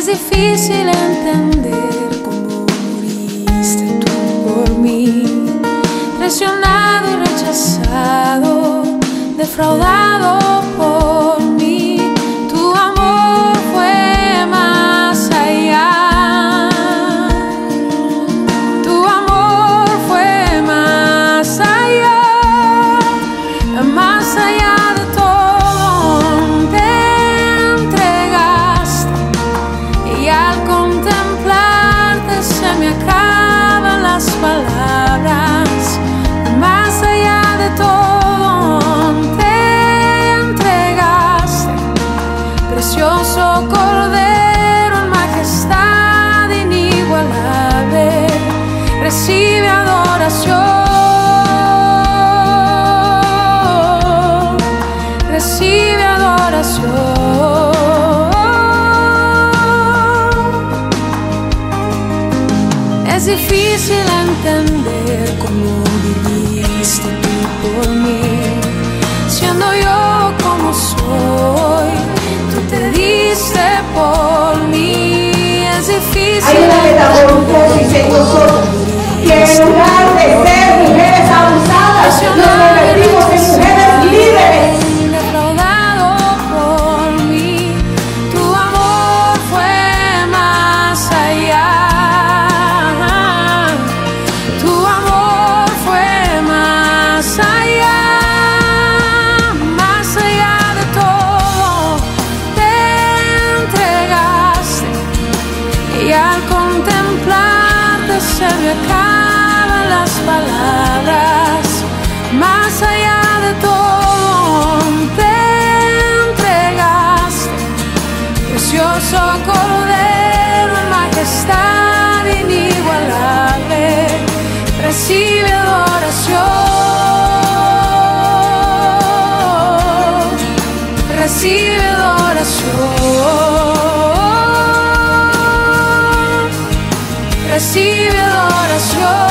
difícil entender cómo moriste tú por mí, traicionado y rechazado, defraudado por mí. Tu amor fue más allá, tu amor fue más allá de todo. Te entregaste y al contemplarte se me acaban las palabras. Más allá de todo, te entregaste, precioso Cordero en majestad inigualable. Recibe adoración, recibe adoración. Es difícil entender cómo viviste tú por mí, siendo yo como soy, tú te diste por mí. Es difícil. Hay una metamorfosis en nosotros, que en lugar de ser mujeres abusadas, nos convertimos en mujeres líderes. Y al contemplarte se me acaban las palabras. Más allá de todo, te entregaste, precioso Cordero en majestad inigualable. Recibe adoración, recibe adoración. Recibe adoración.